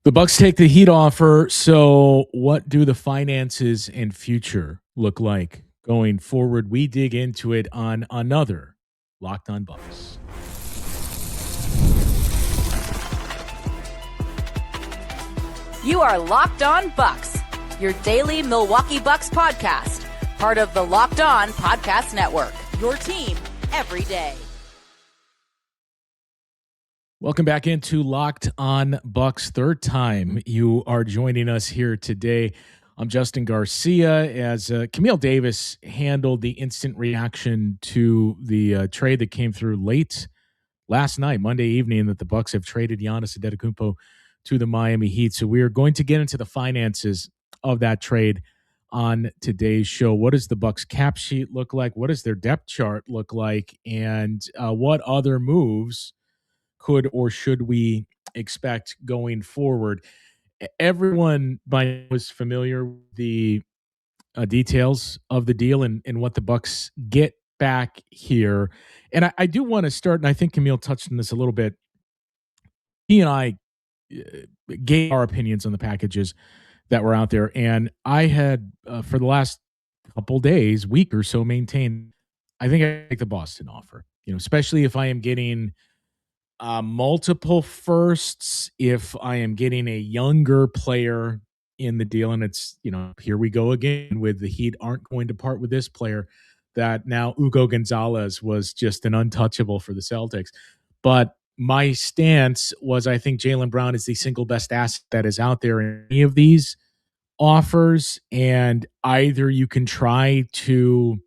The Bucks take the Heat offer. So, what do the finances and future look like going forward? We dig into it on another Locked On Bucks. You are Locked On Bucks, your daily Milwaukee Bucks podcast, part of the Locked On Podcast Network, your team every day. Welcome back into Locked On Bucks. Third time you are joining us here today. I'm Justin Garcia as Camille Davis handled the instant reaction to the trade that came through late last night, Monday evening, that the Bucks have traded Giannis Antetokounmpo to the Miami Heat. So we are going to get into the finances of that trade on today's show. What does the Bucks cap sheet look like? What does their depth chart look like? And what other moves could or should we expect going forward? Everyone by now is familiar with the details of the deal and what the Bucks get back here. And I do want to start, and I think Camille touched on this a little bit. He and I gave our opinions on the packages that were out there, and I had for the last couple days, week or so, maintained I think I take the Boston offer. Especially if I am getting multiple firsts, if I am getting a younger player in the deal, and it's, here we go again with the Heat aren't going to part with this player that now Hugo Gonzalez was just an untouchable for the Celtics. But my stance was I think Jaylen Brown is the single best asset that is out there in any of these offers. And either you can try to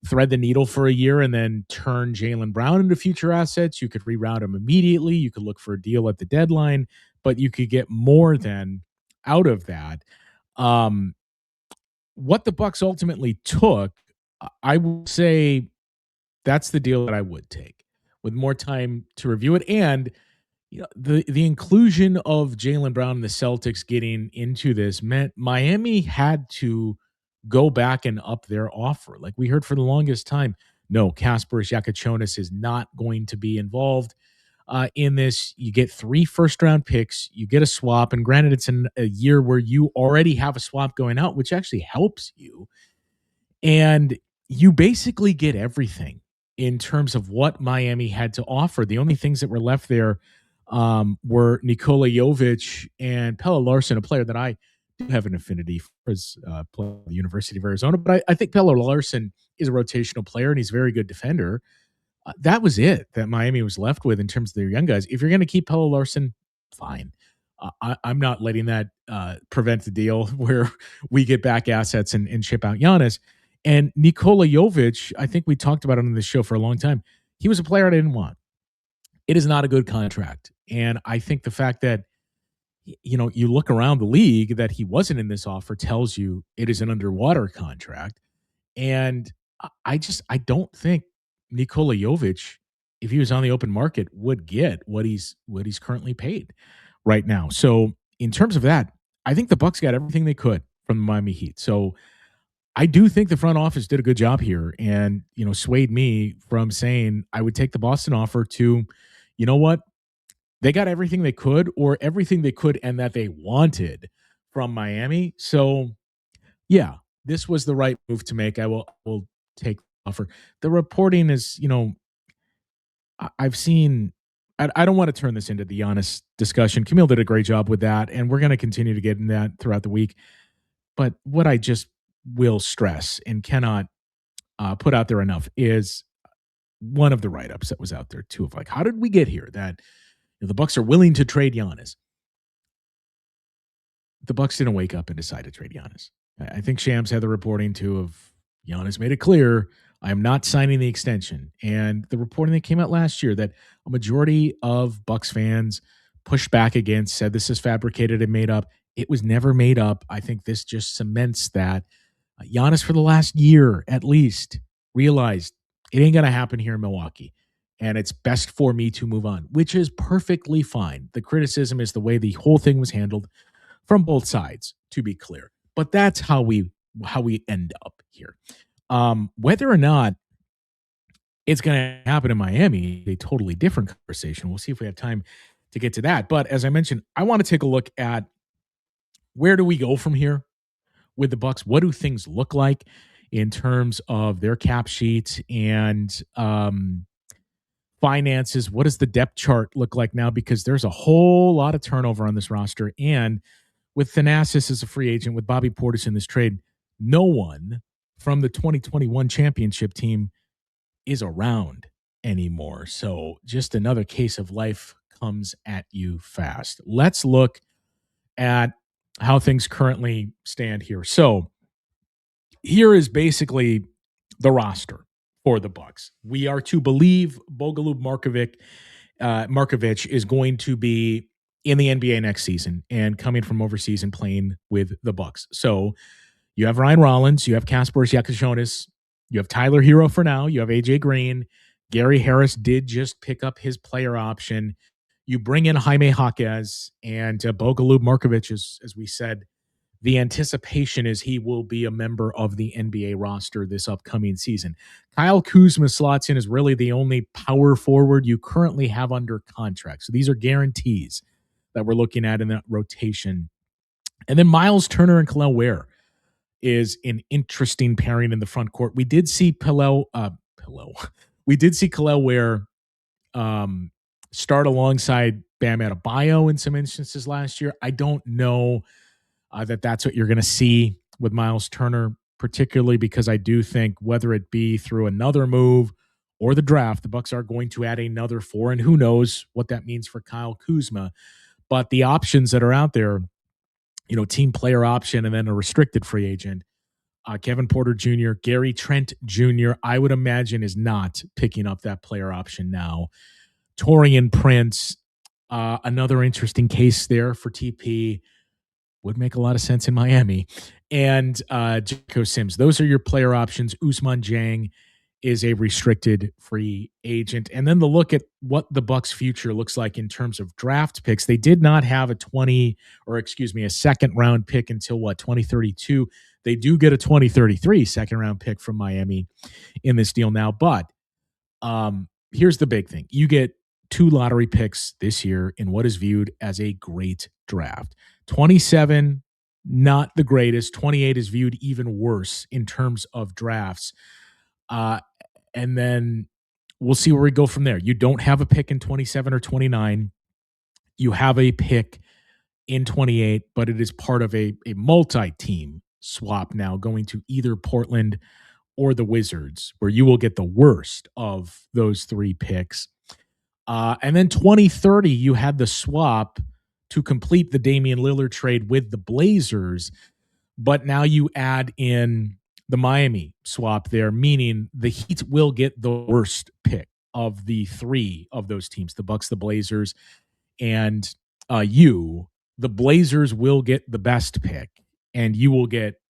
thread the needle for a year and then turn Jaylen Brown into future assets. You could reroute him immediately. You could look for a deal at the deadline, but you could get more than out of that. What the Bucks ultimately took, I would say that's the deal that I would take with more time to review it. And the inclusion of Jaylen Brown and the Celtics getting into this meant Miami had to go back and up their offer. Like we heard for the longest time, no, Kasparas Jakučionis is not going to be involved in this. You get 3 first-round picks, you get a swap, and granted, it's in a year where you already have a swap going out, which actually helps you. And you basically get everything in terms of what Miami had to offer. The only things that were left there were Nikola Jovic and Pelle Larsson, a player that I do have an affinity for as player at the University of Arizona. But I think Pelle Larsson is a rotational player and he's a very good defender. That was it that Miami was left with in terms of their young guys. If you're going to keep Pelle Larsson, fine. I'm not letting that prevent the deal where we get back assets and ship out Giannis. And Nikola Jovic, I think we talked about it on this show for a long time. He was a player I didn't want. It is not a good contract. And I think the fact that, you look around the league that he wasn't in this offer tells you it is an underwater contract. And I don't think Nikola Jovic, if he was on the open market, would get what he's currently paid right now. So in terms of that, I think the Bucks got everything they could from the Miami Heat. So I do think the front office did a good job here and, swayed me from saying I would take the Boston offer to, you know what? They got everything they could or everything they could and that they wanted from Miami. So, yeah, this was the right move to make. I will take the offer. The reporting is, I've seen I don't want to turn this into the Giannis discussion. Camille did a great job with that, and we're going to continue to get in that throughout the week. But what I just will stress and cannot put out there enough is one of the write-ups that was out there too of like, how did we get here? That the Bucks are willing to trade Giannis. The Bucks didn't wake up and decide to trade Giannis. I think Shams had the reporting too of Giannis made it clear, I am not signing the extension. And the reporting that came out last year that a majority of Bucks fans pushed back against, said this is fabricated and made up. It was never made up. I think this just cements that Giannis for the last year at least realized it ain't going to happen here in Milwaukee. And it's best for me to move on, which is perfectly fine. The criticism is the way the whole thing was handled from both sides, to be clear. But that's how we end up here. Whether or not it's going to happen in Miami, a totally different conversation. We'll see if we have time to get to that. But as I mentioned, I want to take a look at where do we go from here with the Bucks? What do things look like in terms of their cap sheet and finances? What does the depth chart look like now? Because there's a whole lot of turnover on this roster. And with Thanasis as a free agent, with Bobby Portis in this trade, no one from the 2021 championship team is around anymore. So just another case of life comes at you fast. Let's look at how things currently stand here. So here is basically the roster for the Bucks. We are to believe Bogolub Markovic is going to be in the NBA next season and coming from overseas and playing with the Bucks. So you have Ryan Rollins, you have Kasparas Jakučionis, you have Tyler Herro for now, you have AJ Green. Gary Harris did just pick up his player option. You bring in Jaime Jaquez and Bogolub Markovic, as we said. The anticipation is he will be a member of the NBA roster this upcoming season. Kyle Kuzma slots in as really the only power forward you currently have under contract. So these are guarantees that we're looking at in that rotation. And then Miles Turner and Kel'el Ware is an interesting pairing in the front court. We did see Kel'el Ware start alongside Bam Adebayo in some instances last year. I don't know that's what you're going to see with Miles Turner, particularly because I do think whether it be through another move or the draft, the Bucks are going to add another 4, and who knows what that means for Kyle Kuzma. But the options that are out there, team player option and then a restricted free agent, Kevin Porter Jr., Gary Trent Jr., I would imagine is not picking up that player option now. Taurean Prince, another interesting case there for TP. Would make a lot of sense in Miami. And Jericho Sims. Those are your player options. Ousmane Dieng is a restricted free agent. And then the look at what the Bucks' future looks like in terms of draft picks. They did not have a second round pick until 2032. They do get a 2033 second round pick from Miami in this deal now. But here's the big thing. You get 2 lottery picks this year in what is viewed as a great draft. 27, not the greatest. 28 is viewed even worse in terms of drafts. And then we'll see where we go from there. You don't have a pick in 27 or 29. You have a pick in 28, but it is part of a multi-team swap now going to either Portland or the Wizards, where you will get the worst of those 3 picks. And then 2030, you had the swap to complete the Damian Lillard trade with the Blazers, but now you add in the Miami swap there, meaning the Heat will get the worst pick of the 3 of those teams, the Bucks, the Blazers, and you. The Blazers will get the best pick, and you will get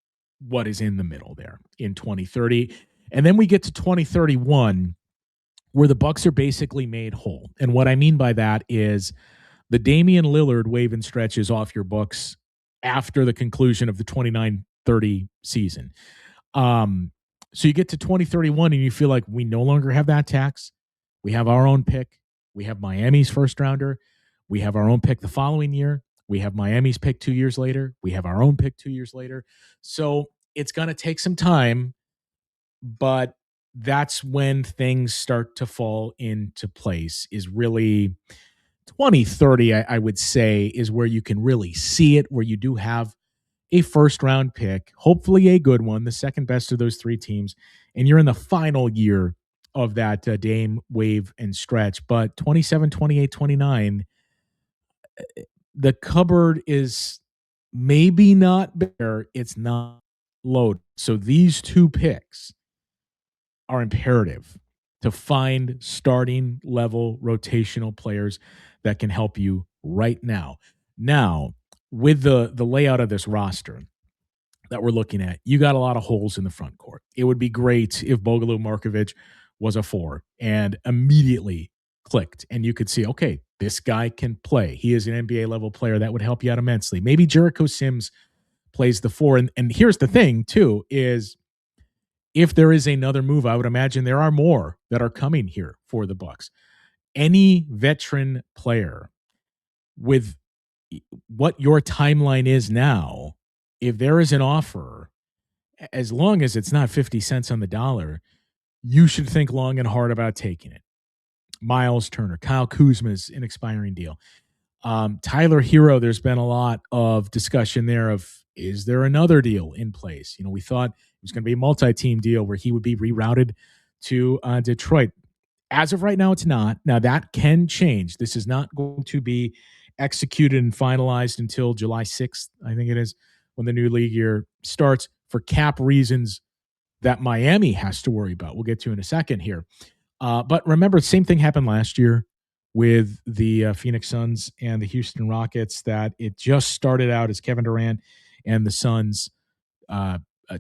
what is in the middle there in 2030. And then we get to 2031, where the Bucks are basically made whole. And what I mean by that is the Damian Lillard waive and stretch is off your books after the conclusion of the 29-30 season. So you get to 2031 and you feel like we no longer have that tax. We have our own pick. We have Miami's first rounder. We have our own pick the following year. We have Miami's pick 2 years later. We have our own pick 2 years later. So it's going to take some time, but that's when things start to fall into place. Is really 2030, I would say, is where you can really see it, where you do have a first round pick, hopefully a good one, the second best of those 3 teams, and you're in the final year of that Dame wave and stretch. But 27, 28, 29, the cupboard is maybe not bare, it's not loaded. So these 2 picks are imperative to find starting level rotational players that can help you right now. Now, with the layout of this roster that we're looking at, you got a lot of holes in the front court. It would be great if Bogolub Markovic was a 4 and immediately clicked, and you could see, okay, this guy can play. He is an NBA level player. That would help you out immensely. Maybe Jericho Sims plays the 4. And here's the thing, too, is if there is another move, I would imagine there are more that are coming here for the Bucks. Any veteran player with what your timeline is now, if there is an offer, as long as it's not 50 cents on the dollar, you should think long and hard about taking it. Miles Turner, Kyle Kuzma's an expiring deal. Tyler Herro, there's been a lot of discussion there of, is there another deal in place? We thought it was going to be a multi-team deal where he would be rerouted to Detroit. As of right now, it's not. Now, that can change. This is not going to be executed and finalized until July 6th, I think it is, when the new league year starts, for cap reasons that Miami has to worry about. We'll get to in a second here. But remember, the same thing happened last year with the Phoenix Suns and the Houston Rockets, that it just started out as Kevin Durant and the Suns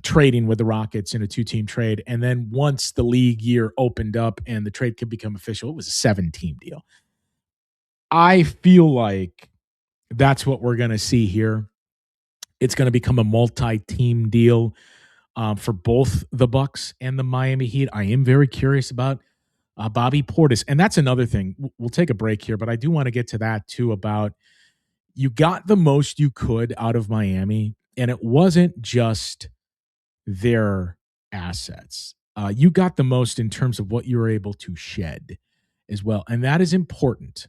trading with the Rockets in a 2-team trade. And then once the league year opened up and the trade could become official, it was a 7-team deal. I feel like that's what we're going to see here. It's going to become a multi-team deal for both the Bucks and the Miami Heat. I am very curious about Bobby Portis. And that's another thing. We'll take a break here, but I do want to get to that too, about you got the most you could out of Miami, and it wasn't just their assets. You got the most in terms of what you were able to shed as well. And that is important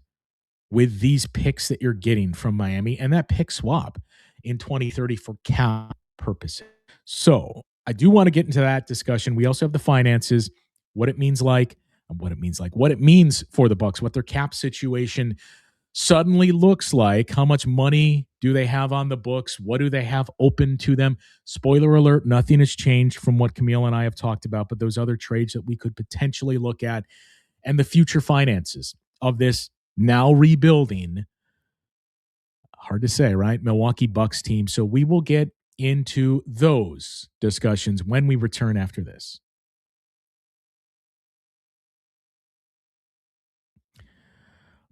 with these picks that you're getting from Miami and that pick swap in 2030 for cap purposes. So I do want to get into that discussion. We also have the finances, what it means for the Bucks, what their cap situation suddenly looks like, how much money do they have on the books, what do they have open to them. Spoiler alert, nothing has changed from what Camille and I have talked about, but those other trades that we could potentially look at, and the future finances of this now rebuilding, hard to say, right, Milwaukee Bucks team. So we will get into those discussions when we return after this.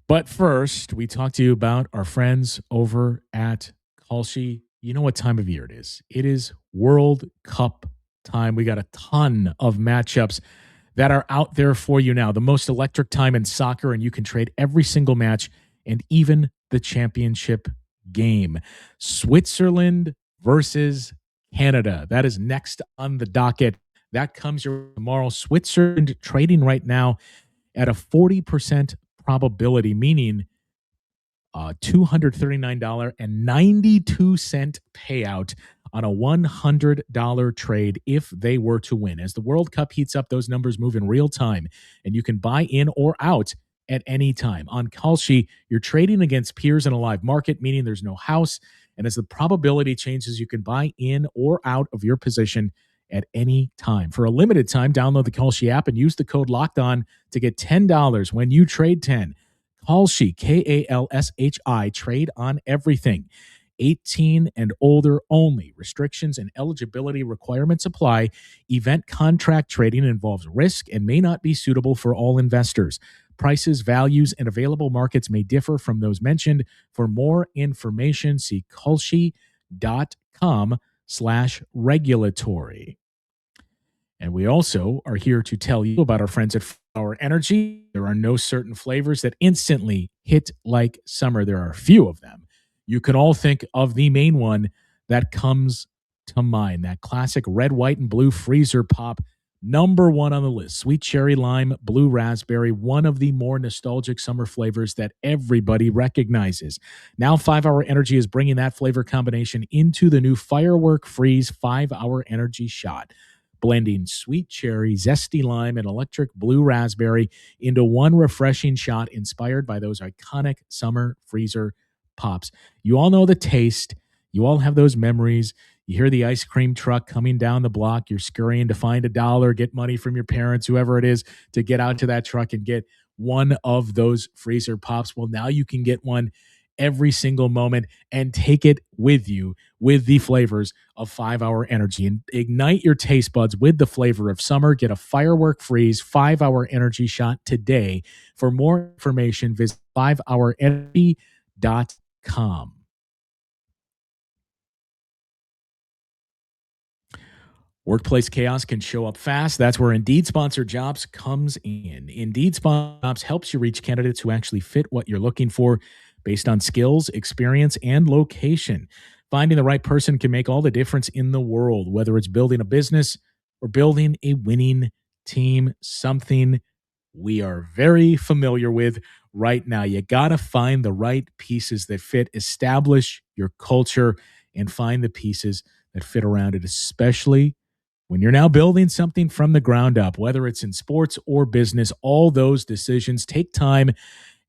But first, we talk to you about our friends over at Kalshi. You know what time of year it is. It is World Cup time. We got a ton of matchups that are out there for you now. The most electric time in soccer, and you can trade every single match and even the championship game. Switzerland versus Canada. That is next on the docket. That comes tomorrow. Switzerland trading right now at a 40% probability, meaning $239.92 payout on a $100 trade if they were to win. As the World Cup heats up, those numbers move in real time, and you can buy in or out at any time. On Kalshi, you're trading against peers in a live market, meaning there's no house, and as the probability changes, you can buy in or out of your position at any time. For a limited time, download the Kalshi app and use the code LOCKEDON to get $10 when you trade 10. Kalshi, Kalshi, trade on everything. 18 and older only. Restrictions and eligibility requirements apply. Event contract trading involves risk and may not be suitable for all investors. Prices, values, and available markets may differ from those mentioned. For more information, see kalshi.com/regulatory. And we also are here to tell you about our friends at Flower Energy. There are no certain flavors that instantly hit like summer. There are a few of them. You can all think of the main one that comes to mind, that classic red, white, and blue freezer pop, number one on the list. Sweet cherry, lime, blue raspberry, one of the more nostalgic summer flavors that everybody recognizes. Now 5-Hour Energy is bringing that flavor combination into the new Firework Freeze 5-Hour Energy Shot, blending sweet cherry, zesty lime, and electric blue raspberry into one refreshing shot inspired by those iconic summer freezer pops. You all know the taste. You all have those memories. You hear the ice cream truck coming down the block. You're scurrying to find $1, get money from your parents, whoever it is, to get out to that truck and get one of those freezer pops. Well, now you can get one every single moment and take it with you with the flavors of 5-Hour Energy, and ignite your taste buds with the flavor of summer. Get a Firework Freeze 5-Hour Energy Shot today. For more information, visit 5hourenergy.com. Workplace chaos can show up fast. That's where Indeed Sponsored Jobs comes in. Indeed Sponsored Jobs helps you reach candidates who actually fit what you're looking for based on skills, experience, and location. Finding the right person can make all the difference in the world, whether it's building a business or building a winning team, something we are very familiar with right now. You got to find the right pieces that fit, establish your culture, and find the pieces that fit around it, especially when you're now building something from the ground up, whether it's in sports or business. All those decisions take time,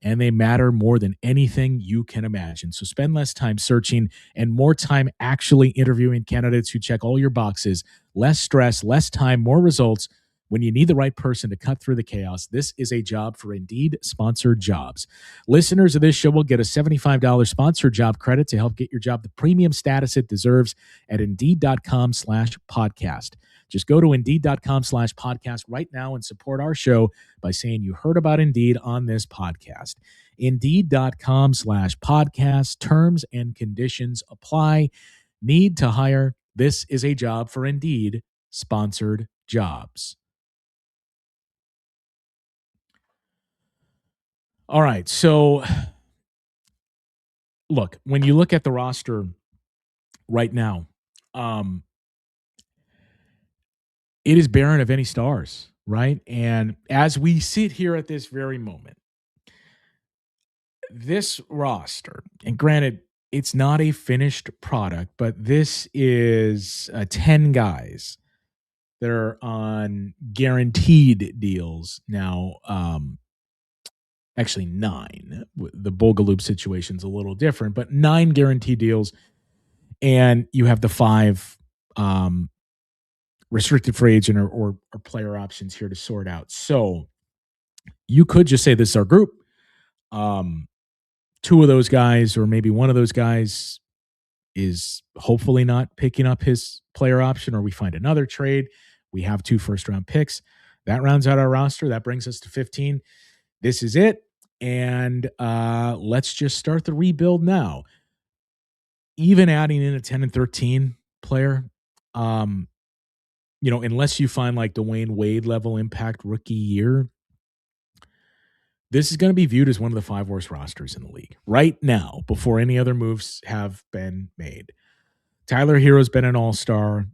and they matter more than anything you can imagine. So spend less time searching and more time actually interviewing candidates who check all your boxes. Less stress, less time, more results. When you need the right person to cut through the chaos, this is a job for Indeed sponsored jobs. Listeners of this show will get a $75 sponsored job credit to help get your job the premium status it deserves at Indeed.com/podcast. Just go to Indeed.com/podcast right now and support our show by saying you heard about Indeed on this podcast. Indeed.com/podcast. Terms and conditions apply. Need to hire? This is a job for Indeed sponsored jobs. All right. So, look, when you look at the roster right now, it is barren of any stars, right? And as we sit here at this very moment, this roster, and granted, it's not a finished product, but this is 10 guys that are on guaranteed deals now. Actually 9. The Bogaloop situation's a little different, but 9 guaranteed deals. And you have the 5 restricted free agent or player options here to sort out. So you could just say this is our group. 2 of those guys, or maybe one of those guys, is hopefully not picking up his player option, or we find another trade. We have 2 first-round picks. That rounds out our roster. That brings us to 15. This is it. And let's just start the rebuild now. Even adding in a 10 and 13 player, unless you find like Dwayne Wade level impact rookie year, this is going to be viewed as one of the 5 worst rosters in the league right now before any other moves have been made. Tyler Herro's been an all-star.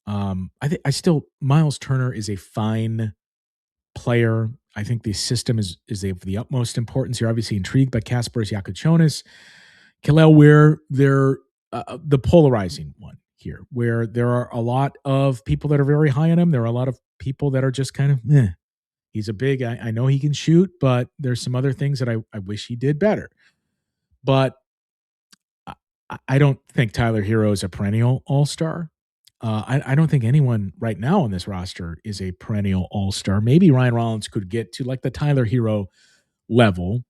Miles Turner is a fine player. I think the system is of the utmost importance. You're obviously intrigued by Kasparas Jakučionis. Kel'el Ware, they're the polarizing one here, where there are a lot of people that are very high on him. There are a lot of people that are just kind of, he's a big, I know he can shoot, but there's some other things that I wish he did better. But I don't think Tyler Herro is a perennial all-star. I don't think anyone right now on this roster is a perennial all-star. Maybe Ryan Rollins could get to like the Tyler Herro level.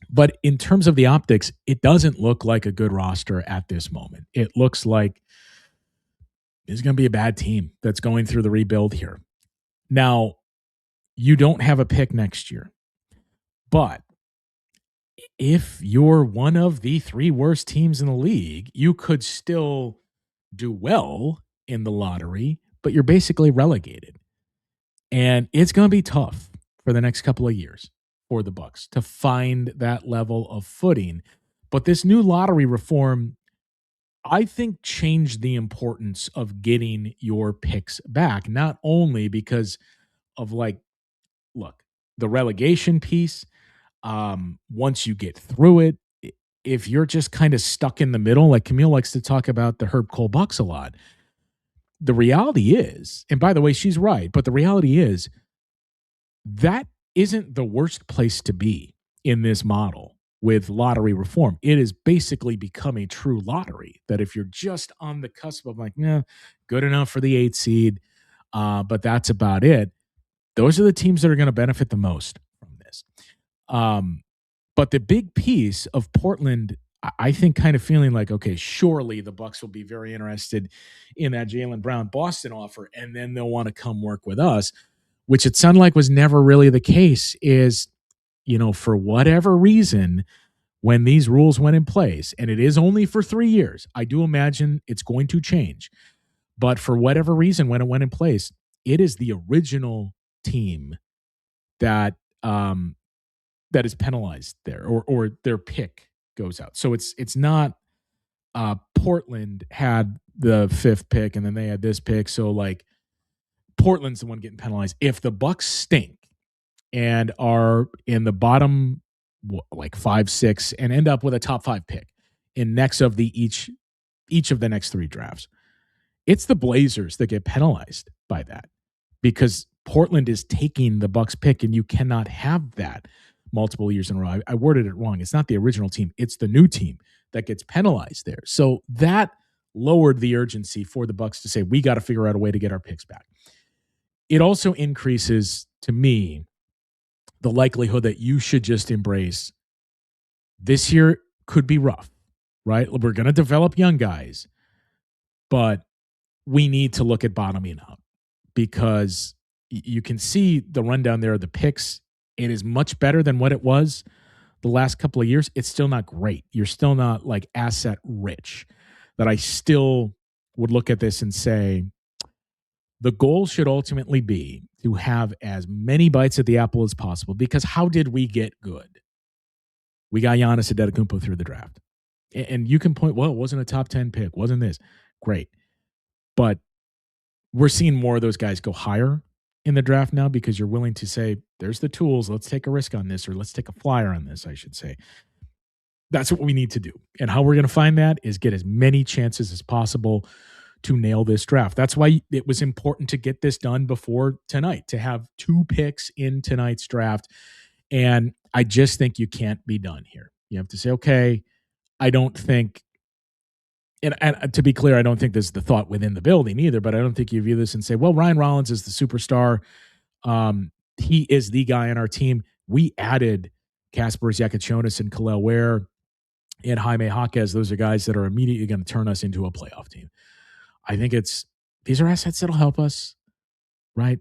But in terms of the optics, it doesn't look like a good roster at this moment. It looks like it's going to be a bad team that's going through the rebuild here. Now, you don't have a pick next year. But if you're one of the 3 worst teams in the league, you could still do well in the lottery, but you're basically relegated. And it's going to be tough for the next couple of years for the Bucks to find that level of footing. But this new lottery reform, I think, changed the importance of getting your picks back, not only because of the relegation piece. Once you get through it, if you're just kind of stuck in the middle, like Camille likes to talk about the Herb Cole Bucks a lot, the reality is, and by the way, she's right, but the reality is that isn't the worst place to be in this model with lottery reform. It has basically become a true lottery that if you're just on the cusp of good enough for the 8th seed, but that's about it, those are the teams that are going to benefit the most from this. But the big piece of Portland, I think, kind of feeling like, okay, surely the Bucks will be very interested in that Jaylen Brown Boston offer, and then they'll want to come work with us, which it sounded like was never really the case, is, for whatever reason, when these rules went in place, and it is only for 3 years, I do imagine it's going to change. But for whatever reason, when it went in place, it is the original team that is penalized there, or their pick goes out. So it's not Portland had the 5th pick and then they had this pick. So like Portland's the one getting penalized. If the Bucks stink and are in the bottom like 5, 6 and end up with a top 5 pick in next of the each of the next 3 drafts, it's the Blazers that get penalized by that because Portland is taking the Bucks pick and you cannot have that multiple years in a row. I worded it wrong. It's not the original team. It's the new team that gets penalized there. So that lowered the urgency for the Bucks to say, we got to figure out a way to get our picks back. It also increases, to me, the likelihood that you should just embrace this year could be rough, right? We're going to develop young guys, but we need to look at bottoming out because you can see the rundown there of the picks. It is much better than what it was the last couple of years. It's still not great. You're still not like asset rich. That I still would look at this and say the goal should ultimately be to have as many bites at the apple as possible because how did we get good? We got Giannis Antetokounmpo through the draft. And you can point, well, it wasn't a top 10 pick. Wasn't this? Great. But we're seeing more of those guys go higher in the draft now because you're willing to say, there's the tools. Let's take a risk on this, or let's take a flyer on this, I should say. That's what we need to do. And how we're going to find that is get as many chances as possible to nail this draft. That's why it was important to get this done before tonight, to have 2 picks in tonight's draft. And I just think you can't be done here. You have to say, okay, I don't think, and to be clear, I don't think this is the thought within the building either, but I don't think you view this and say, well, Ryan Rollins is the superstar. He is the guy on our team. We added Kasparas Jakučionis and Khalil Ware and Jaime Jaquez. Those are guys that are immediately going to turn us into a playoff team. I think these are assets that'll help us, right?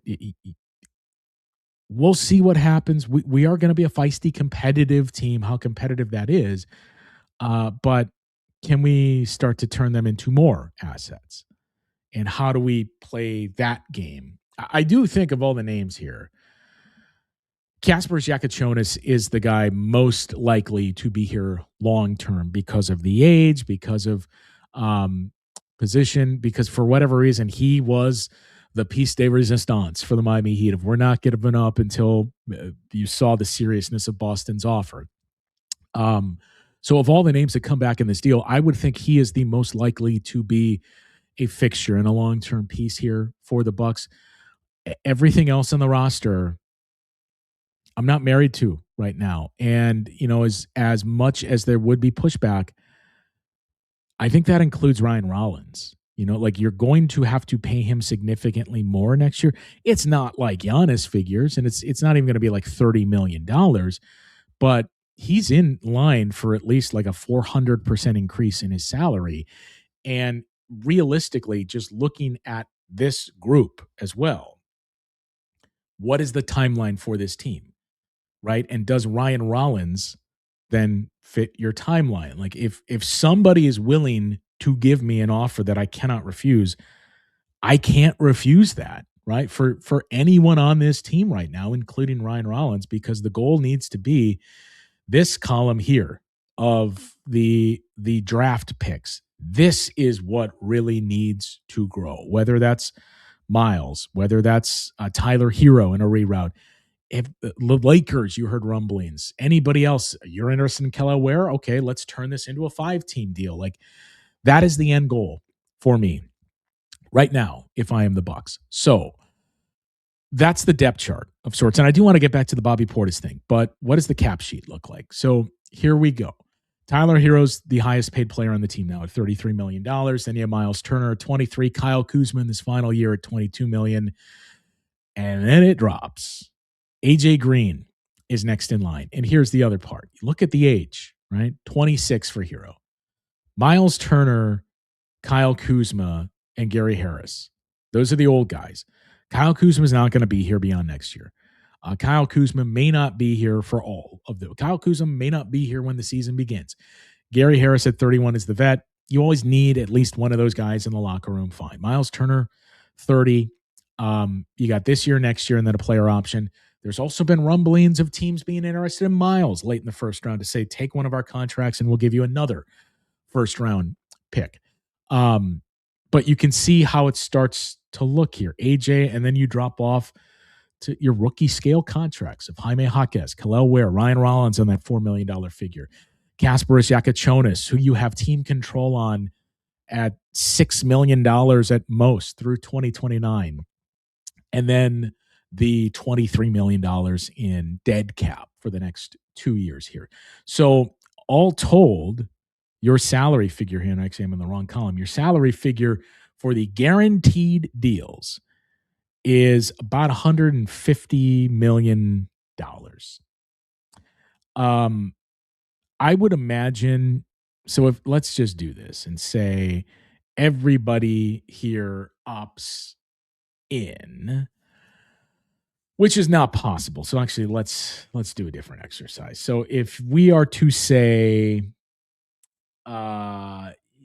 We'll see what happens. We are going to be a feisty, competitive team, how competitive that is. But can we start to turn them into more assets? And how do we play that game? I do think of all the names here, Kasparas Jakučionis is the guy most likely to be here long-term because of the age, because of position, because for whatever reason, he was the piece de resistance for the Miami Heat. If we're not giving up until you saw the seriousness of Boston's offer. So of all the names that come back in this deal, I would think he is the most likely to be a fixture and a long-term piece here for the Bucks. Everything else on the roster, I'm not married to right now. And, as much as there would be pushback, I think that includes Ryan Rollins. You're going to have to pay him significantly more next year. It's not like Giannis figures, and it's not even going to be like $30 million, but he's in line for at least like a 400% increase in his salary. And realistically, just looking at this group as well, what is the timeline for this team, right? And does Ryan Rollins then fit your timeline? Like if somebody is willing to give me an offer that I cannot refuse, I can't refuse that, right? For anyone on this team right now, including Ryan Rollins, because the goal needs to be this column here of the draft picks. This is what really needs to grow, whether that's Miles, whether that's Tyler Herro in a reroute. If the Lakers, you heard rumblings. Anybody else, you're interested in Khalil Ware? Okay, let's turn this into a 5-team deal. Like that is the end goal for me right now if I am the Bucks. So that's the depth chart of sorts. And I do want to get back to the Bobby Portis thing, but what does the cap sheet look like? So here we go. Tyler Herro's the highest paid player on the team now at $33 million. Then you have Miles Turner at 23, Kyle Kuzma in this final year at $22 million. And then it drops. AJ Green is next in line. And here's the other part. You look at the age, right? 26 for Herro. Miles Turner, Kyle Kuzma, and Gary Harris. Those are the old guys. Kyle Kuzma is not going to be here beyond next year. Kyle Kuzma may not be here for all of them. Kyle Kuzma may not be here when the season begins. Gary Harris at 31 is the vet. You always need at least one of those guys in the locker room. Fine. Miles Turner, 30. You got this year, next year, and then a player option. There's also been rumblings of teams being interested in Miles late in the first round to say, take one of our contracts and we'll give you another first round pick. But you can see how it starts to look here. AJ, and then you drop off to your rookie scale contracts of Jaime Jaquez, Khalil Ware, Ryan Rollins on that $4 million figure, Kasparas Jakučionis, who you have team control on at $6 million at most through 2029. And then the $23 million in dead cap for the next 2 years here. So all told, your salary figure here, and actually I'm in the wrong column, your salary figure for the guaranteed deals is about $150 million. I would imagine, so if let's just do this and say everybody here opts in, which is not possible. So actually let's do a different exercise. So if we are to say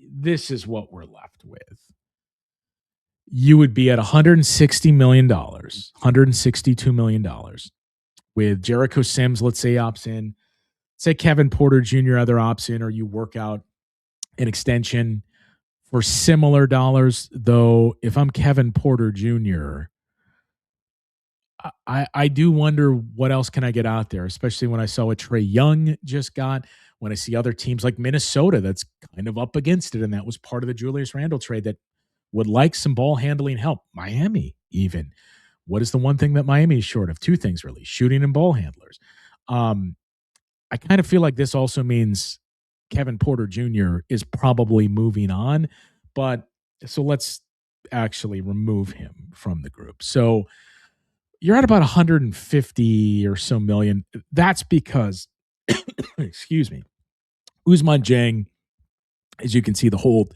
this is what we're left with, you would be at $160 million, $162 million with Jericho Sims, let's say opts in, say Kevin Porter Jr. either opts in or you work out an extension for similar dollars. Though if I'm Kevin Porter Jr., I do wonder what else can I get out there, especially when I saw what Trae Young just got, when I see other teams like Minnesota that's kind of up against it, and that was part of the Julius Randle trade that would like some ball handling help. Miami even. What is the one thing that Miami is short of? Two things really, shooting and ball handlers. I kind of feel like this also means Kevin Porter Jr. is probably moving on, but so let's actually remove him from the group. So you're at about 150 or so million. That's because, excuse me, Ousmane Dieng, as you can see, the hold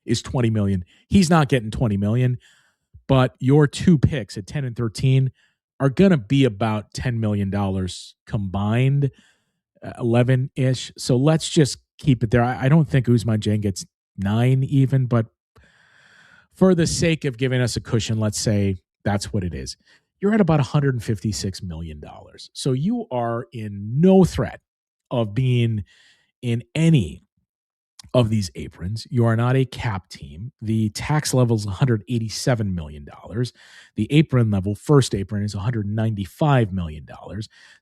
is 20 million. He's not getting 20 million, but your two picks at 10 and 13 are going to be about $10 million combined, 11-ish. So let's just keep it there. I don't think Ousmane Dieng gets 9 even, but for the sake of giving us a cushion, let's say that's what it is. You're at about $156 million. So you are in no threat of being in any of these aprons. You are not a cap team. The tax level is $187 million. The apron level, first apron, is $195 million.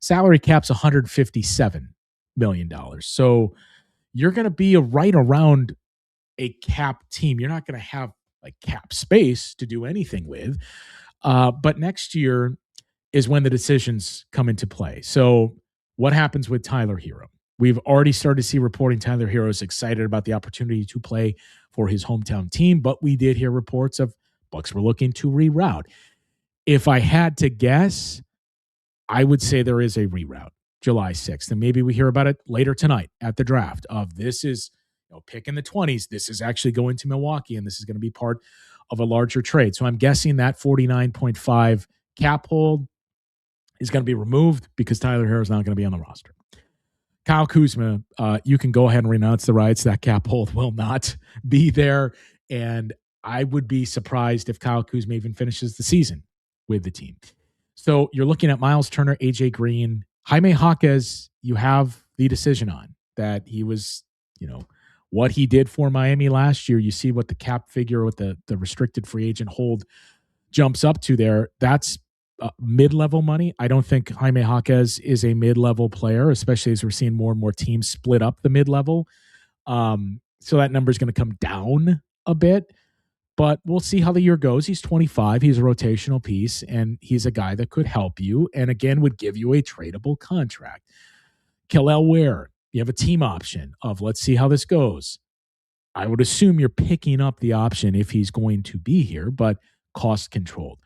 Salary cap's $157 million. So you're going to be right around a cap team. You're not going to have like cap space to do anything with. But next year is when the decisions come into play. So what happens with Tyler Herro? We've already started to see reporting Tyler Herro is excited about the opportunity to play for his hometown team, but we did hear reports of Bucks were looking to reroute. If I had to guess, I would say there is a reroute July 6th, and maybe we hear about it later tonight at the draft of this is, pick in the 20s. This is actually going to Milwaukee, and this is going to be part of a larger trade. So I'm guessing that 49.5 cap hold is going to be removed because Tyler Herro is not going to be on the roster. Kyle Kuzma, you can go ahead and renounce the rights. That cap hold will not be there. And I would be surprised if Kyle Kuzma even finishes the season with the team. So you're looking at Miles Turner, AJ Green, Jaime Jaquez. You have the decision on that. He was, what he did for Miami last year. You see what the cap figure with the restricted free agent hold jumps up to there. That's mid-level money. I don't think Jaime Jaquez is a mid-level player, especially as we're seeing more and more teams split up the mid-level. So that number is going to come down a bit, but we'll see how the year goes. He's 25. He's a rotational piece, and he's a guy that could help you and, again, would give you a tradable contract. Khalil Ware, you have a team option of let's see how this goes. I would assume you're picking up the option if he's going to be here, but cost controlled.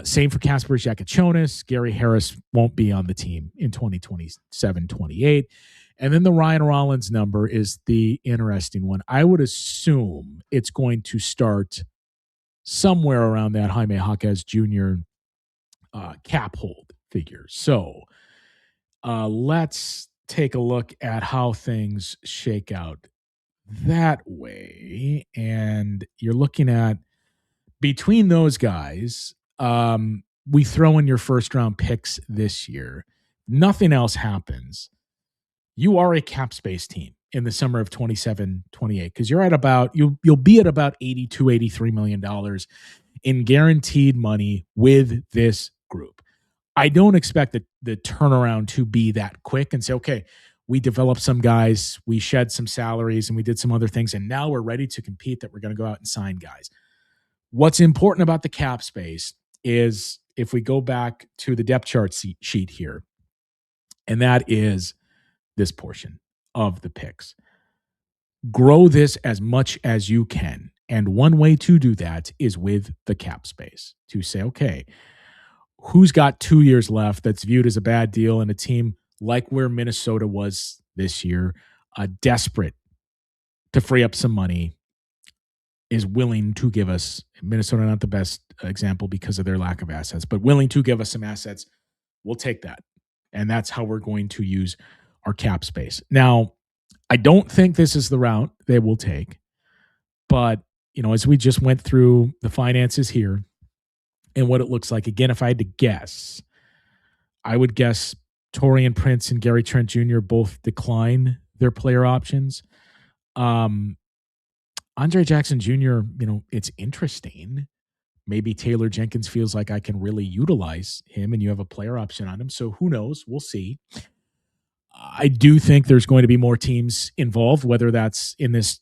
Same for Kasparas Jakučionis. Gary Harris won't be on the team in 2027-28. And then the Ryan Rollins number is the interesting one. I would assume it's going to start somewhere around that Jaime Jaquez Jr. Cap hold figure. So let's take a look at how things shake out that way. And you're looking at between those guys, we throw in your first round picks this year, nothing else happens, you are a cap space team in the summer of 27-28 because you're at about you'll be at about $82-83 million in guaranteed money with this group. I don't expect the turnaround to be that quick and say, okay, we developed some guys, we shed some salaries, and we did some other things, and now we're ready to compete that we're going to go out and sign guys. What's important about the cap space is if we go back to the depth chart sheet here, and that is this portion of the picks. Grow this as much as you can. And one way to do that is with the cap space to say, okay, who's got 2 years left that's viewed as a bad deal, and a team like where Minnesota was this year, desperate to free up some money, is willing to give us, Minnesota not the best example because of their lack of assets, but willing to give us some assets. We'll take that. And that's how we're going to use our cap space. Now, I don't think this is the route they will take, but as we just went through the finances here and what it looks like, again, if I had to guess, I would guess Taurean Prince and Gary Trent Jr. both decline their player options. Andre Jackson Jr., it's interesting. Maybe Taylor Jenkins feels like I can really utilize him and you have a player option on him. So who knows? We'll see. I do think there's going to be more teams involved, whether that's in this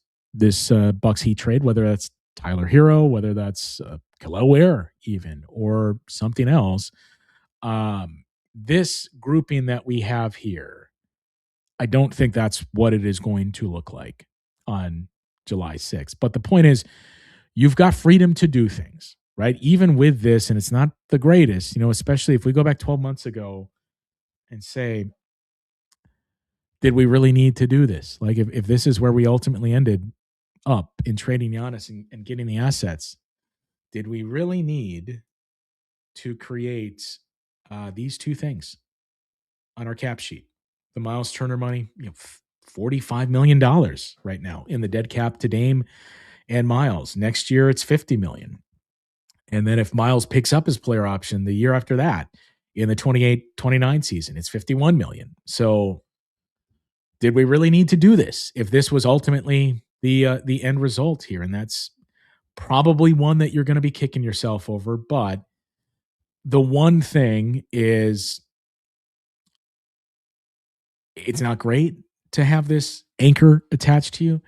Bucks Heat trade, whether that's Tyler Herro, whether that's Khalil Ware even, or something else. This grouping that we have here, I don't think that's what it is going to look like on July 6th. But the point is, you've got freedom to do things, right? Even with this, and it's not the greatest, especially if we go back 12 months ago and say, did we really need to do this? Like if this is where we ultimately ended up in trading Giannis and getting the assets, did we really need to create these two things on our cap sheet? The Miles Turner money, $45 million right now in the dead cap to Dame and Miles. Next year, it's $50 million. And then if Miles picks up his player option the year after that, in the 28-29 season, it's $51 million. So did we really need to do this if this was ultimately the end result here? And that's probably one that you're going to be kicking yourself over. But the one thing is, it's not great to have this anchor attached to you.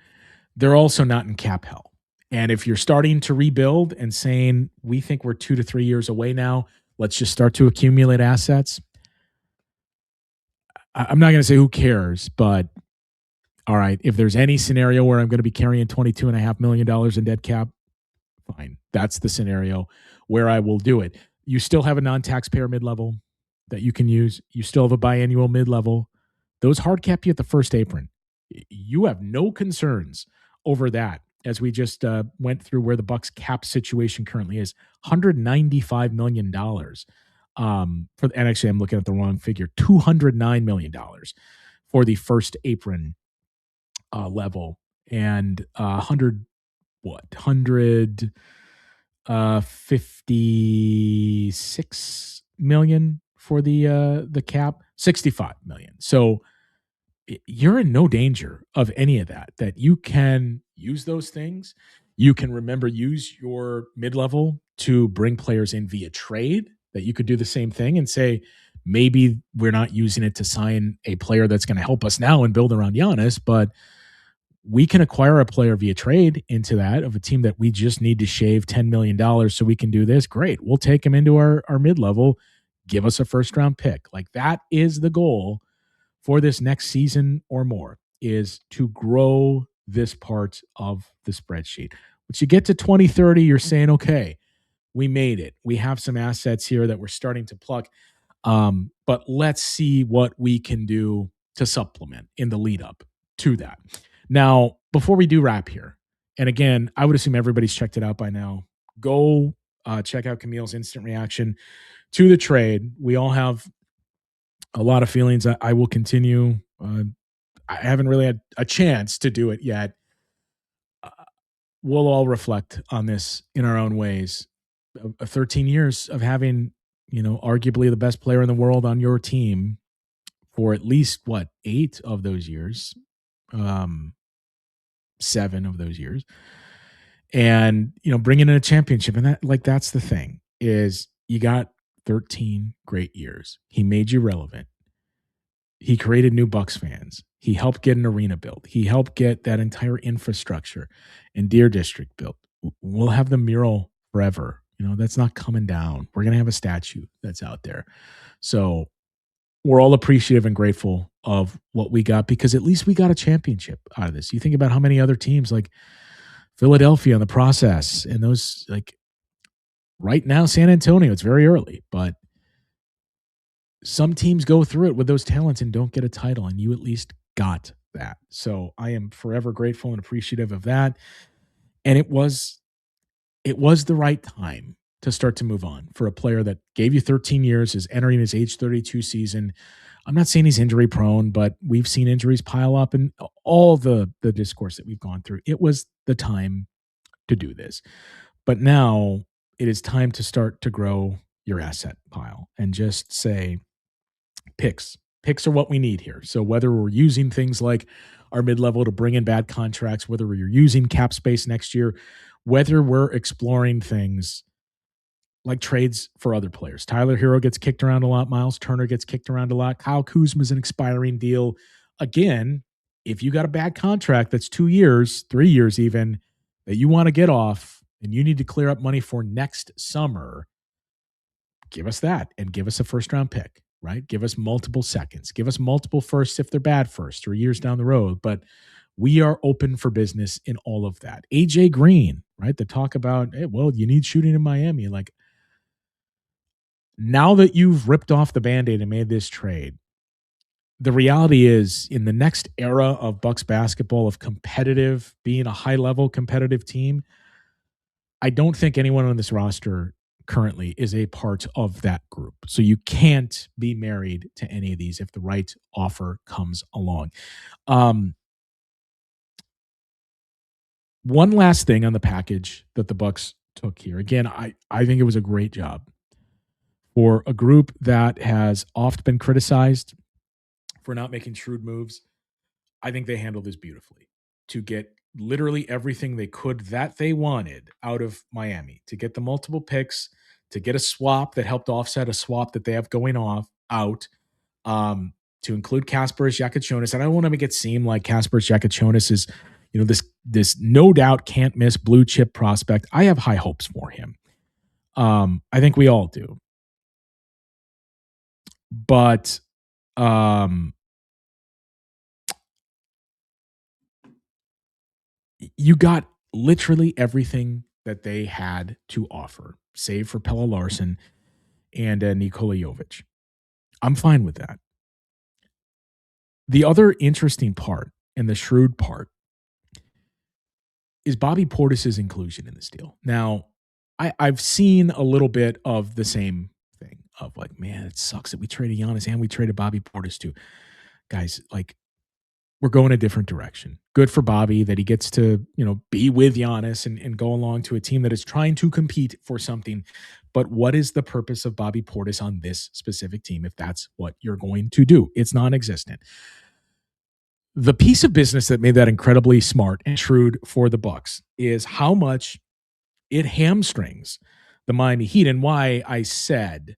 They're also not in cap hell. And if you're starting to rebuild and saying, we think we're 2 to 3 years away now, let's just start to accumulate assets. I'm not going to say who cares, but all right, if there's any scenario where I'm going to be carrying $22.5 million in dead cap, fine. That's the scenario where I will do it. You still have a non-taxpayer mid-level that you can use. You still have a biannual mid-level. Those hard cap you at the first apron. You have no concerns over that, as we just went through where the Bucks cap situation currently is, $195 million. And actually, I'm looking at the wrong figure, $209 million for the first apron level, and 156 million for the cap, 65 million. So you're in no danger of any of that. That you can use those things. You can use your mid-level to bring players in via trade. That you could do the same thing and say, maybe we're not using it to sign a player that's going to help us now and build around Giannis, but we can acquire a player via trade into that of a team that we just need to shave $10 million so we can do this. Great. We'll take him into our mid-level, give us a first-round pick. Like, that is the goal for this next season or more, is to grow this part of the spreadsheet. Once you get to 2030, you're saying, okay, we made it. We have some assets here that we're starting to pluck. But let's see what we can do to supplement in the lead up to that. Now, before we do wrap here, and again, I would assume everybody's checked it out by now. Go check out Camille's instant reaction to the trade. We all have a lot of feelings. I will continue. I haven't really had a chance to do it yet. We'll all reflect on this in our own ways. 13 years of having arguably the best player in the world on your team for at least 8 of those years, 7 of those years, and bringing in a championship. And that's the thing, is you got 13 great years. He made you relevant. He created new Bucks fans. He helped get an arena built. He helped get that entire infrastructure and Deer District built. We'll have the mural forever. That's not coming down. We're going to have a statue that's out there. So we're all appreciative and grateful of what we got, because at least we got a championship out of this. You think about how many other teams like Philadelphia in the process, and those, like right now, San Antonio, it's very early, but some teams go through it with those talents and don't get a title, and you at least got that. So I am forever grateful and appreciative of that. And it was the right time to start to move on for a player that gave you 13 years, is entering his age 32 season. I'm not saying he's injury prone, but we've seen injuries pile up, and all the discourse that we've gone through. It was the time to do this. But now it is time to start to grow your asset pile and just say, picks are what we need here. So whether we're using things like our mid-level to bring in bad contracts, whether we're using cap space next year, whether we're exploring things like trades for other players. Tyler Herro gets kicked around a lot. Miles Turner gets kicked around a lot. Kyle Kuzma is an expiring deal. Again, if you got a bad contract that's 2 years, 3 years even, that you want to get off and you need to clear up money for next summer, give us that and give us a first-round pick, right? Give us multiple seconds. Give us multiple firsts if they're bad first or years down the road. But we are open for business in all of that. AJ Green, right? The talk about, hey, well, you need shooting in Miami. Like, now that you've ripped off the Band-Aid and made this trade, the reality is, in the next era of Bucks basketball, of competitive, being a high-level competitive team, I don't think anyone on this roster currently is a part of that group. So you can't be married to any of these if the right offer comes along. One last thing on the package that the Bucks took here. Again, I think it was a great job for a group that has oft been criticized for not making shrewd moves. I think they handled this beautifully to get literally everything they could that they wanted out of Miami, to get the multiple picks, to get a swap that helped offset a swap that they have going out, to include Kasparas Jakučionis. And I don't want to make it seem like Kasparas Jakučionis is, this no doubt can't miss blue chip prospect. I have high hopes for him. I think we all do. But you got literally everything that they had to offer, save for Pelle Larsson and Nikola Jovic. I'm fine with that. The other interesting part, and the shrewd part, is Bobby Portis' inclusion in this deal. Now, I've seen a little bit of the same thing of like, man, it sucks that we traded Giannis and we traded Bobby Portis too. Guys, like, we're going a different direction. Good for Bobby that he gets to, be with Giannis and go along to a team that is trying to compete for something. But what is the purpose of Bobby Portis on this specific team if that's what you're going to do? It's non-existent. The piece of business that made that incredibly smart and shrewd for the Bucks is how much it hamstrings the Miami Heat, and why I said,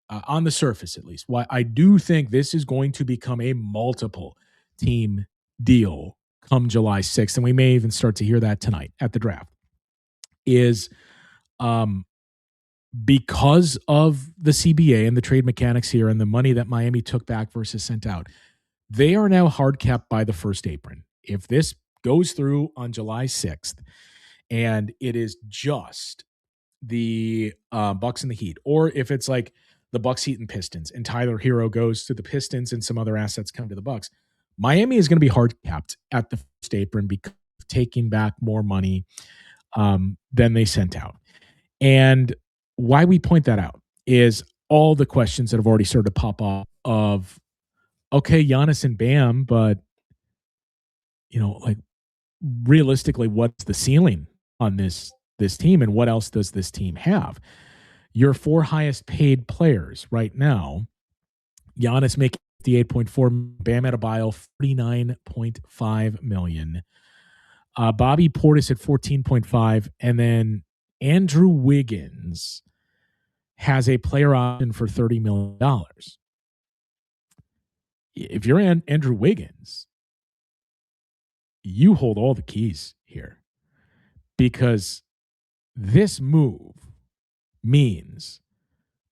on the surface at least, why I do think this is going to become a multiple team deal come July 6th, and we may even start to hear that tonight at the draft, is because of the CBA and the trade mechanics here and the money that Miami took back versus sent out, they are now hard capped by the first apron. If this goes through on July 6th and it is just the Bucks and the Heat, or if it's like the Bucks, Heat, and Pistons, and Tyler Herro goes to the Pistons and some other assets come to the Bucks, Miami is going to be hard capped at the first apron because of taking back more money than they sent out. And why we point that out is all the questions that have already started to pop up of, okay, Giannis and Bam, but, like, realistically, what's the ceiling on this team, and what else does this team have? Your 4 highest paid players right now, Giannis making 58.4, Bam Adebayo 49.5 million. Bobby Portis at 14.5, and then Andrew Wiggins has a player option for $30 million. If you're Andrew Wiggins, you hold all the keys here, because this move means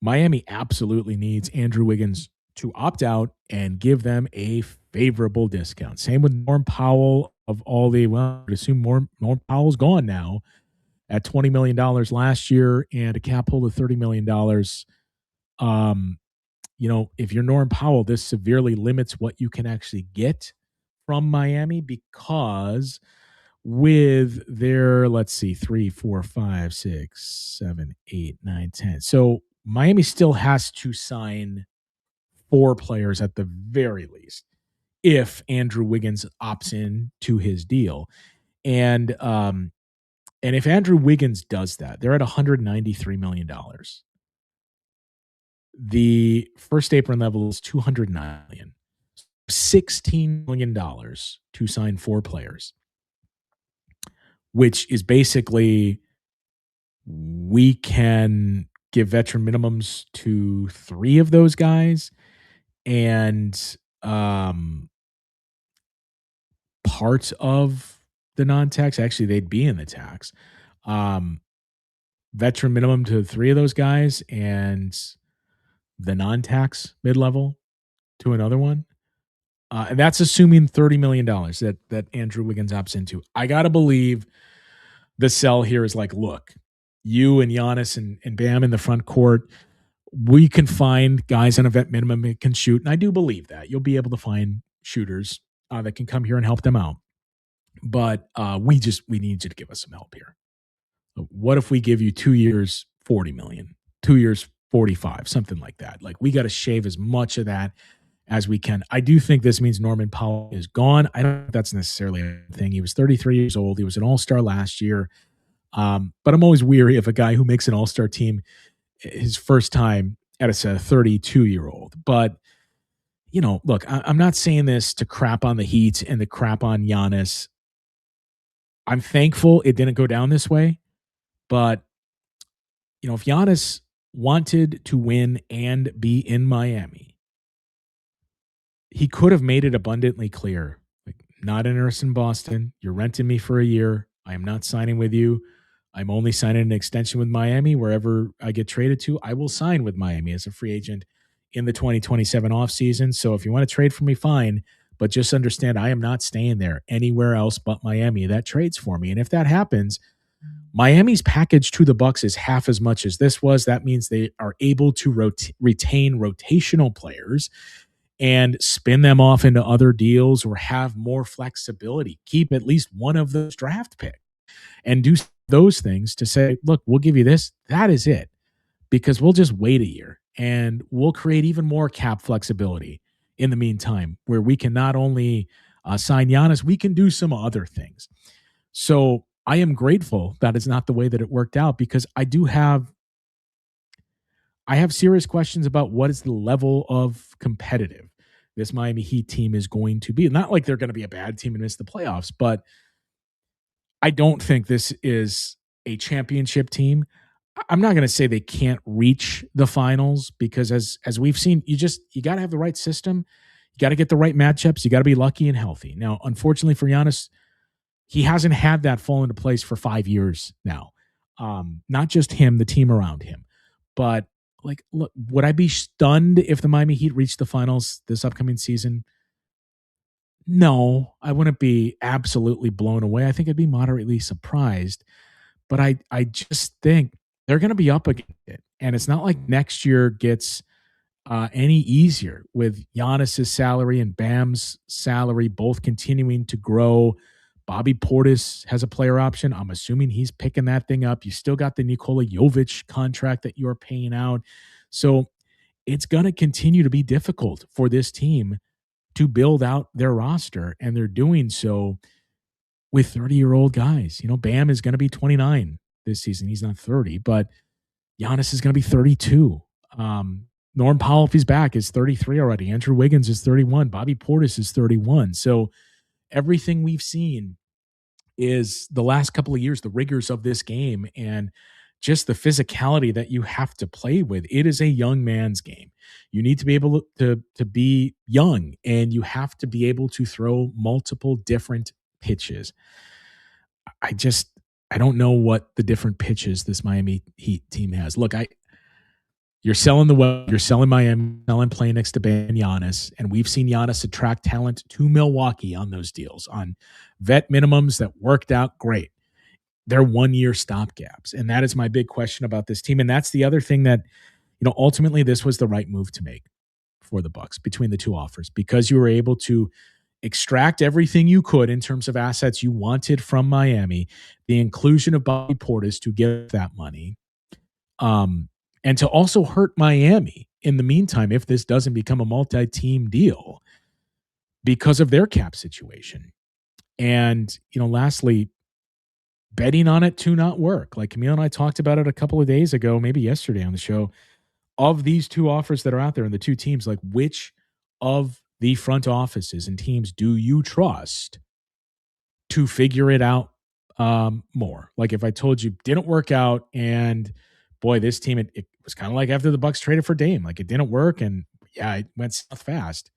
Miami absolutely needs Andrew Wiggins to opt out and give them a favorable discount. Same with Norm Powell of all the, well, I would assume Norm Powell's gone now at $20 million last year and a cap hold of $30 million. If you're Norm Powell, this severely limits what you can actually get from Miami, because with their, let's see, 3, 4, 5, 6, 7, 8, 9, 10. So Miami still has to sign 4 players at the very least if Andrew Wiggins opts in to his deal. And if Andrew Wiggins does that, they're at $193 million. The first apron level is $209 million. $16 million to sign 4 players, which is basically, we can give veteran minimums to 3 of those guys, and part of the non-tax, actually they'd be in the tax, veteran minimum to 3 of those guys, and the non-tax mid-level to another one. And that's assuming $30 million that Andrew Wiggins opts into. I got to believe the sell here is like, look, you and Giannis and Bam in the front court, we can find guys on a vet minimum that can shoot. And I do believe that. You'll be able to find shooters that can come here and help them out. But we need you to give us some help here. What if we give you 2 years, $40 million, 2 years, 45, something like that? Like, we got to shave as much of that as we can. I do think this means Norman Powell is gone. I don't think that's necessarily a thing. He was 33 years old. He was an all-star last year. But I'm always weary of a guy who makes an all-star team his first time as a 32-year-old. But, look, I'm not saying this to crap on the Heat and to crap on Giannis. I'm thankful it didn't go down this way. But, if Giannis wanted to win and be in Miami, he could have made it abundantly clear, like, not interested in Boston. You're renting me for a year. I am not signing with you. I'm only signing an extension with Miami. Wherever I get traded to, I will sign with Miami as a free agent in the 2027 offseason. So if you want to trade for me, fine. But just understand, I am not staying there anywhere else but Miami. That trades for me. And if that happens, Miami's package to the Bucks is half as much as this was. That means they are able to retain rotational players and spin them off into other deals, or have more flexibility, keep at least one of those draft picks and do those things to say, look, we'll give you this. That is it, because we'll just wait a year and we'll create even more cap flexibility in the meantime, where we can not only sign Giannis, we can do some other things. So I am grateful that it's not the way that it worked out, because I have serious questions about what is the level of competitive this Miami Heat team is going to be. Not like they're going to be a bad team and miss the playoffs, but I don't think this is a championship team. I'm not going to say they can't reach the finals, because as we've seen, you got to have the right system. You got to get the right matchups. You got to be lucky and healthy. Now, unfortunately for Giannis, he hasn't had that fall into place for 5 years now. Not just him, the team around him. But, like, look, would I be stunned if the Miami Heat reached the finals this upcoming season? No, I wouldn't be absolutely blown away. I think I'd be moderately surprised. But I just think they're going to be up against it. And it's not like next year gets any easier with Giannis's salary and Bam's salary both continuing to grow. Bobby Portis has a player option. I'm assuming he's picking that thing up. You still got the Nikola Jovic contract that you're paying out. So it's going to continue to be difficult for this team to build out their roster. And they're doing so with 30-year-old guys. Bam is going to be 29 this season. He's not 30, but Giannis is going to be 32. Norm Powell, if he's back, is 33 already. Andrew Wiggins is 31. Bobby Portis is 31. So everything we've seen is the last couple of years, the rigors of this game and just the physicality that you have to play with. It is a young man's game. You need to be able to be young, and you have to be able to throw multiple different pitches. I don't know what the different pitches this Miami Heat team has. Look, you're selling you're selling Miami, selling playing next to Ben Giannis, and we've seen Giannis attract talent to Milwaukee on those deals, on vet minimums that worked out great. They're 1-year stopgaps, and that is my big question about this team. And that's the other thing that, ultimately this was the right move to make for the Bucks between the two offers, because you were able to extract everything you could in terms of assets you wanted from Miami, the inclusion of Bobby Portis to get that money, and to also hurt Miami in the meantime if this doesn't become a multi-team deal because of their cap situation. And, lastly, betting on it to not work. Like Camille and I talked about it a couple of days ago, maybe yesterday on the show, of these two offers that are out there and the two teams, like which of the front offices and teams do you trust to figure it out more? Like if I told you didn't work out, and boy, this team, it was kind of like after the Bucks traded for Dame, like it didn't work and yeah, it went south fast.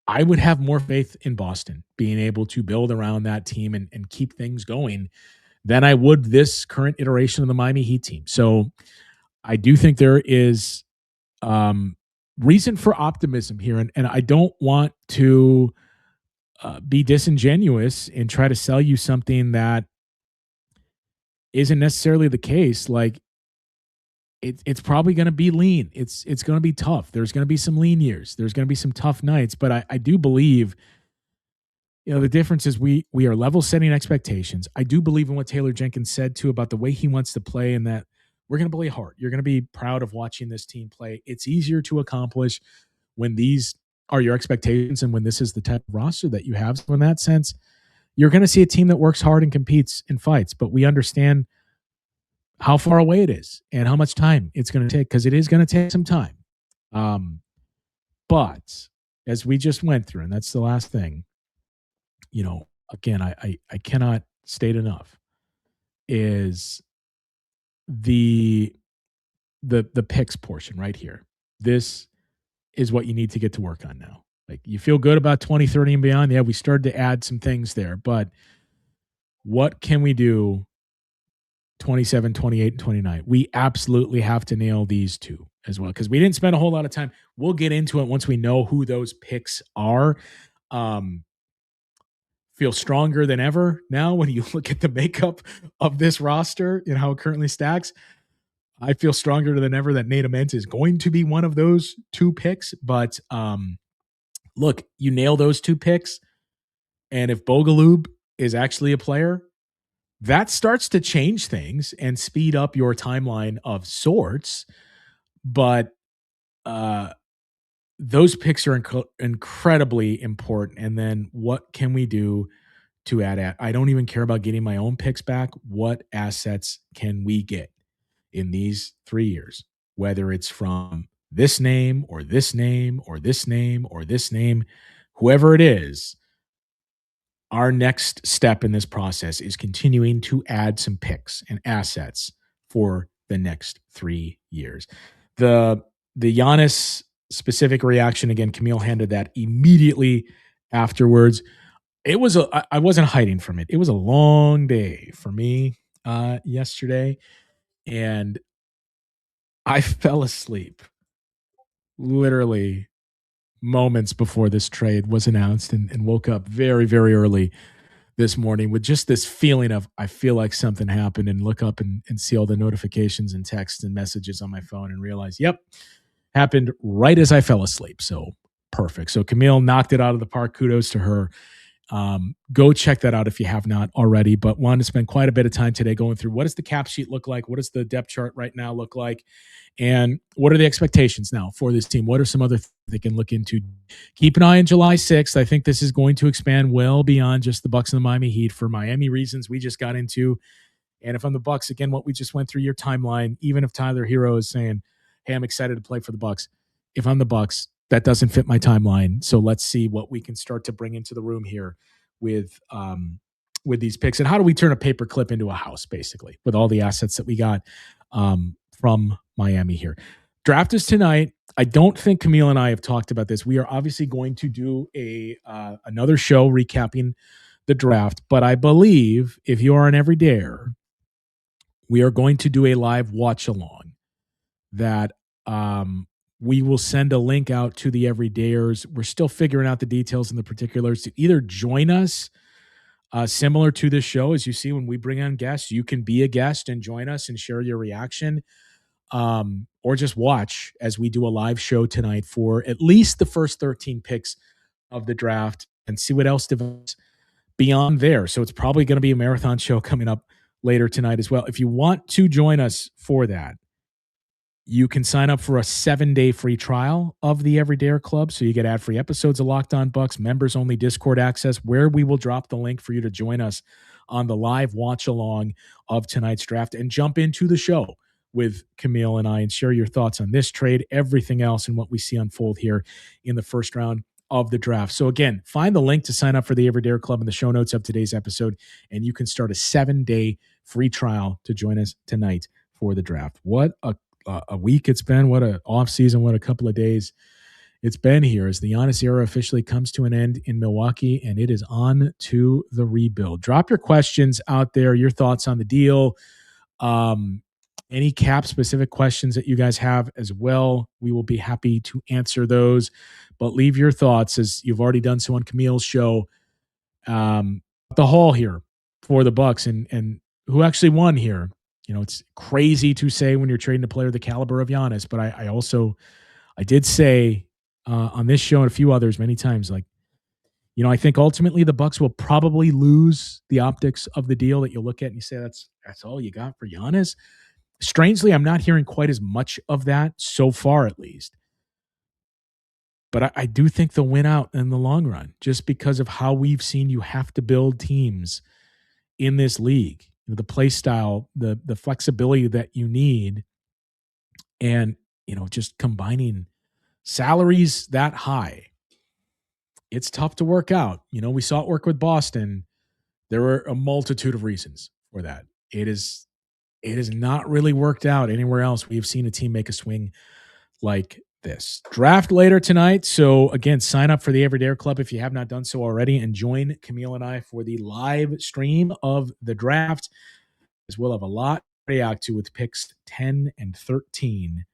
I would have more faith in Boston being able to build around that team and keep things going than I would this current iteration of the Miami Heat team. So I do think there is reason for optimism here. And I don't want to be disingenuous and try to sell you something that isn't necessarily the case. Like it's probably going to be lean. It's going to be tough. There's going to be some lean years. There's going to be some tough nights. But I do believe, the difference is we are level setting expectations. I do believe in what Taylor Jenkins said too about the way he wants to play, and that we're going to play hard. You're going to be proud of watching this team play. It's easier to accomplish when these are your expectations and when this is the type of roster that you have. So in that sense, you're going to see a team that works hard and competes and fights, but we understand how far away it is and how much time it's going to take, because it is going to take some time. But as we just went through, and that's the last thing, again, I cannot state enough, is the picks portion right here. This is what you need to get to work on now. Like, you feel good about 2030 and beyond. Yeah, we started to add some things there, but what can we do 27, 28, and 29? We absolutely have to nail these two as well, because we didn't spend a whole lot of time. We'll get into it once we know who those picks are. Feel stronger than ever now when you look at the makeup of this roster and how it currently stacks. I feel stronger than ever that Nate Ament is going to be one of those two picks. But look, you nail those two picks, and if Bogaloob is actually a player, that starts to change things and speed up your timeline of sorts. But those picks are incredibly important. And then what can we do to add at? I don't even care about getting my own picks back. What assets can we get in these 3 years? Whether it's from this name or this name or this name or this name, whoever it is, our next step in this process is continuing to add some picks and assets for the next 3 years. The Giannis specific reaction, again, Camille handed that immediately afterwards. It was I wasn't hiding from it. It was a long day for me yesterday, and I fell asleep literally moments before this trade was announced, and woke up very, very early this morning with just this feeling of, I feel like something happened, and look up and see all the notifications and texts and messages on my phone and realize, yep, happened right as I fell asleep. So perfect. So Camille knocked it out of the park. Kudos to her. Go check that out if you have not already, but wanted to spend quite a bit of time today going through what does the cap sheet look like? What does the depth chart right now look like? And what are the expectations now for this team? What are some other things they can look into? Keep an eye on July 6th. I think this is going to expand well beyond just the Bucks and the Miami Heat for Miami reasons we just got into. And if I'm the Bucks, again, what we just went through your timeline, even if Tyler Herro is saying, hey, I'm excited to play for the Bucks. If I'm the Bucks, that doesn't fit my timeline. So let's see what we can start to bring into the room here with these picks. And how do we turn a paper clip into a house, basically, with all the assets that we got from Miami here. Draft is tonight. I don't think Camille and I have talked about this. We are obviously going to do another show recapping the draft, but I believe if you are an everydayer, we are going to do a live watch along that we will send a link out to the everydayers. We're still figuring out the details and the particulars to either join us similar to this show. As you see, when we bring on guests, you can be a guest and join us and share your reaction, or just watch as we do a live show tonight for at least the first 13 picks of the draft and see what else develops beyond there. So it's probably going to be a marathon show coming up later tonight as well. If you want to join us for that, you can sign up for a 7-day free trial of the Everydayer Club. So you get ad-free episodes of Locked On Bucks, members-only Discord access, where we will drop the link for you to join us on the live watch-along of tonight's draft and jump into the show with Camille and I and share your thoughts on this trade, everything else, and what we see unfold here in the first round of the draft. So again, find the link to sign up for the Everydayer Club in the show notes of today's episode, and you can start a 7-day free trial to join us tonight for the draft. What a week it's been. What a off season. What a couple of days it's been here as the Giannis era officially comes to an end in Milwaukee, and it is on to the rebuild. Drop your questions out there, your thoughts on the deal, any cap specific questions that you guys have as well. We will be happy to answer those, but leave your thoughts, as you've already done so on Camille's show, the haul here for the Bucks and who actually won here. You know, it's crazy to say when you're trading a player the caliber of Giannis, but I did say on this show and a few others many times, like, you know, I think ultimately the Bucks will probably lose the optics of the deal that you'll look at and you say, that's all you got for Giannis. Strangely, I'm not hearing quite as much of that so far, at least. But I do think they'll win out in the long run, just because of how we've seen you have to build teams in this league. The play style, the flexibility that you need, and, you know, just combining salaries that high, it's tough to work out. You know, we saw it work with Boston. There were a multitude of reasons for that. It has not really worked out anywhere else. We've seen a team make a swing like this. Draft later tonight. So again, sign up for the Everydayer Club if you have not done so already, and join Camille and I for the live stream of the draft, as we'll have a lot to react to with picks 10 and 13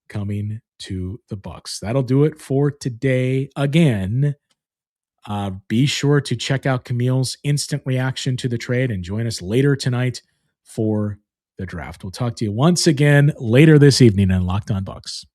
coming to the Bucks. That'll do it for today. Again, be sure to check out Camille's instant reaction to the trade and join us later tonight for the draft. We'll talk to you once again later this evening on Locked On Bucks.